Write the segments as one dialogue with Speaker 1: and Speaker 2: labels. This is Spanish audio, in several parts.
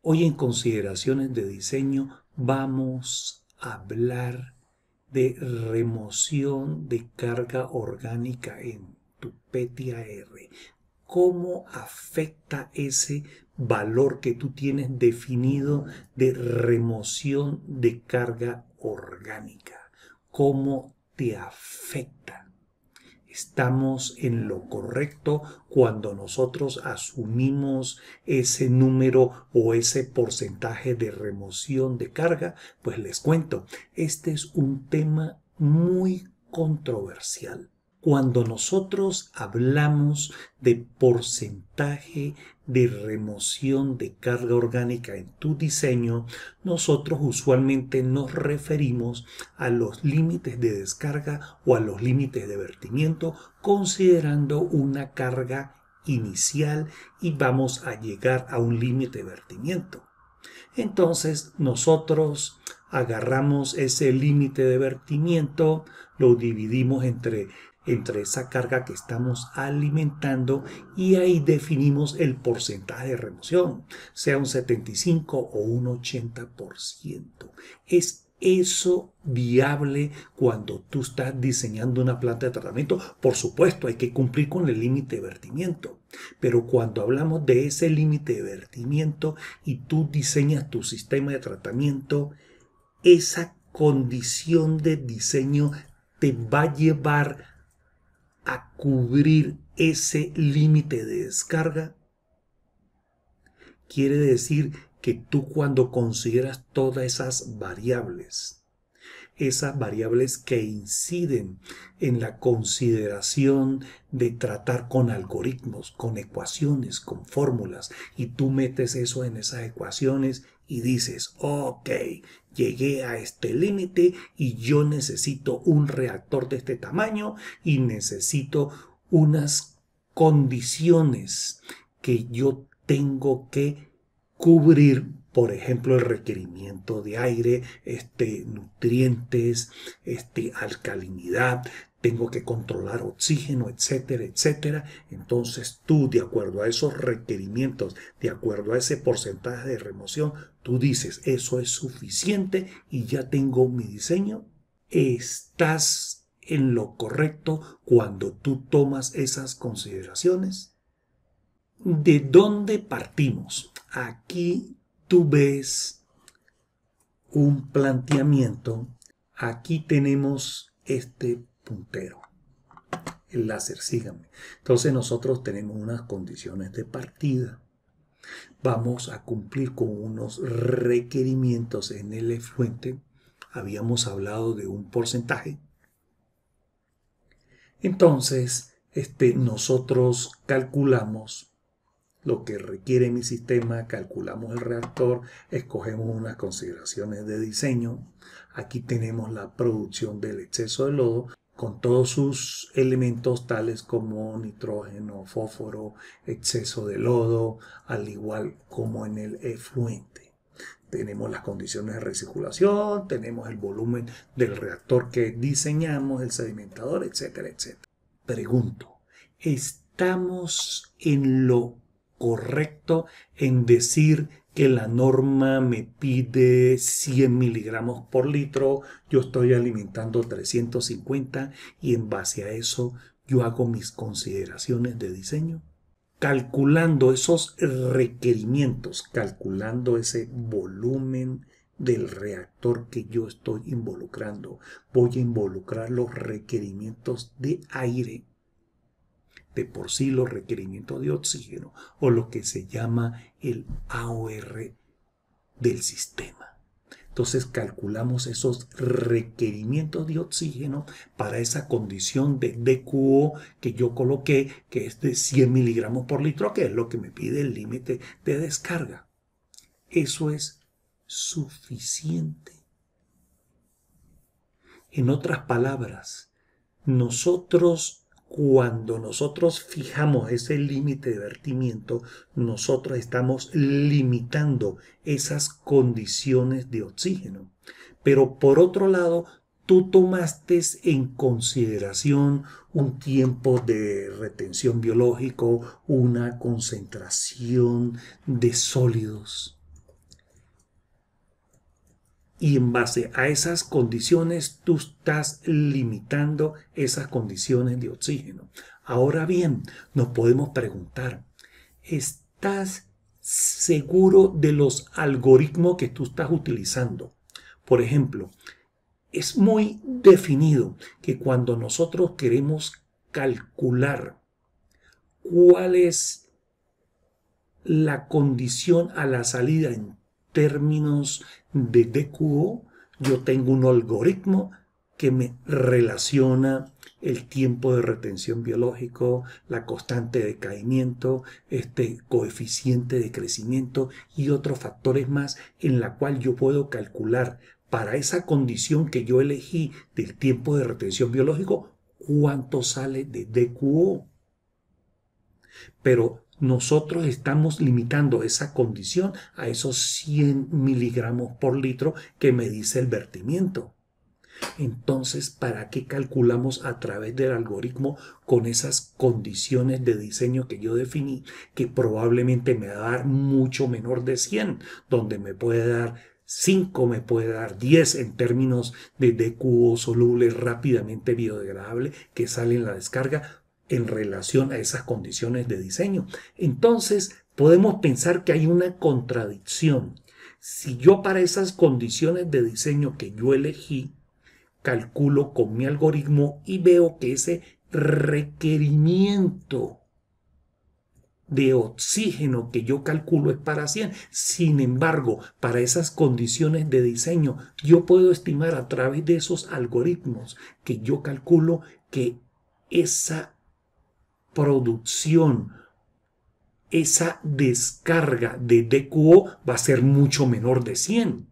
Speaker 1: Hoy en consideraciones de diseño vamos a hablar de remoción de carga orgánica en tu PTAR. ¿Cómo afecta ese valor que tú tienes definido de remoción de carga orgánica? ¿Cómo te afecta? Estamos en lo correcto cuando nosotros asumimos ese número o ese porcentaje de remoción de carga. Pues les cuento, este es un tema muy controversial. Cuando nosotros hablamos de porcentaje de remoción de carga orgánica en tu diseño, nosotros usualmente nos referimos a los límites de descarga o a los límites de vertimiento, considerando una carga inicial y vamos a llegar a un límite de vertimiento. Entonces nosotros agarramos ese límite de vertimiento, lo dividimos entre esa carga que estamos alimentando y ahí definimos el porcentaje de remoción, sea un 75 o un 80%. ¿Es eso viable cuando tú estás diseñando una planta de tratamiento? Por supuesto, hay que cumplir con el límite de vertimiento, pero cuando hablamos de ese límite de vertimiento y tú diseñas tu sistema de tratamiento, esa condición de diseño te va a llevar a cubrir ese límite de descarga. Quiere decir que tú cuando consideras todas esas variables que inciden en la consideración de tratar con algoritmos, con ecuaciones, con fórmulas, y tú metes eso en esas ecuaciones y dices, ok, llegué a este límite y yo necesito un reactor de este tamaño y necesito unas condiciones que yo tengo que cubrir, por ejemplo, el requerimiento de aire, nutrientes, alcalinidad, tengo que controlar oxígeno, etcétera, etcétera. Entonces tú, de acuerdo a esos requerimientos, de acuerdo a ese porcentaje de remoción, tú dices, eso es suficiente y ya tengo mi diseño. ¿Estás en lo correcto cuando tú tomas esas consideraciones? ¿De dónde partimos? Aquí tú ves un planteamiento. Aquí tenemos este puntero, el láser, síganme. Entonces nosotros tenemos unas condiciones de partida. Vamos a cumplir con unos requerimientos en el efluente. Habíamos hablado de un porcentaje. Entonces, nosotros calculamos lo que requiere mi sistema, calculamos el reactor, escogemos unas consideraciones de diseño. Aquí tenemos la producción del exceso de lodo con todos sus elementos tales como nitrógeno, fósforo, exceso de lodo, al igual como en el efluente. Tenemos las condiciones de recirculación, tenemos el volumen del reactor que diseñamos, el sedimentador, etcétera, etcétera. Pregunto, ¿estamos en lo correcto en decir que la norma me pide 100 miligramos por litro, yo estoy alimentando 350 y en base a eso yo hago mis consideraciones de diseño? Calculando esos requerimientos, calculando ese volumen del reactor que yo estoy involucrando, voy a involucrar los requerimientos de aire, de por sí los requerimientos de oxígeno o lo que se llama el AOR del sistema. Entonces calculamos esos requerimientos de oxígeno para esa condición de DQO que yo coloqué, que es de 100 miligramos por litro, que es lo que me pide el límite de descarga. Eso es suficiente. En otras palabras, cuando nosotros fijamos ese límite de vertimiento, nosotros estamos limitando esas condiciones de oxígeno. Pero por otro lado, tú tomaste en consideración un tiempo de retención biológico, una concentración de sólidos. y en base a esas condiciones tú estás limitando esas condiciones de oxígeno. Ahora bien, nos podemos preguntar, ¿estás seguro de los algoritmos que tú estás utilizando? Por ejemplo, es muy definido que cuando nosotros queremos calcular cuál es la condición a la salida en términos de DQO, yo tengo un algoritmo que me relaciona el tiempo de retención biológico, la constante de decaimiento, coeficiente de crecimiento y otros factores más en la cual yo puedo calcular para esa condición que yo elegí del tiempo de retención biológico cuánto sale de DQO. Pero nosotros estamos limitando esa condición a esos 100 miligramos por litro que me dice el vertimiento. Entonces, ¿para qué calculamos a través del algoritmo con esas condiciones de diseño que yo definí, que probablemente me va a dar mucho menor de 100, donde me puede dar 5, me puede dar 10 en términos de DQO soluble rápidamente biodegradable que sale en la descarga en relación a esas condiciones de diseño? Entonces, podemos pensar que hay una contradicción. Si yo para esas condiciones de diseño que yo elegí, calculo con mi algoritmo y veo que ese requerimiento de oxígeno que yo calculo es para 100. Sin embargo, para esas condiciones de diseño, yo puedo estimar a través de esos algoritmos que yo calculo que esa producción, esa descarga de DQO va a ser mucho menor de 100.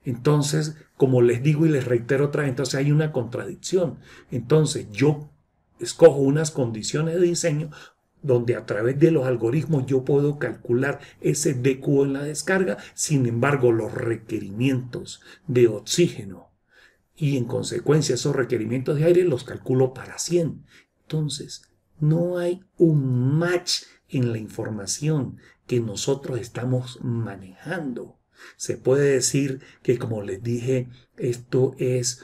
Speaker 1: Entonces, como les digo y les reitero otra vez, entonces hay una contradicción. Entonces, yo escojo unas condiciones de diseño donde a través de los algoritmos yo puedo calcular ese DQO en la descarga, sin embargo, los requerimientos de oxígeno y en consecuencia esos requerimientos de aire los calculo para 100. Entonces, no hay un match en la información que nosotros estamos manejando. Se puede decir que, como les dije, esto es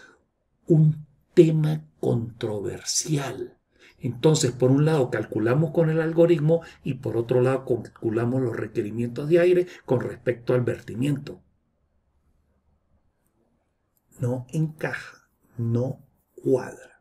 Speaker 1: un tema controversial. Entonces, por un lado calculamos con el algoritmo y por otro lado calculamos los requerimientos de aire con respecto al vertimiento. No encaja, no cuadra.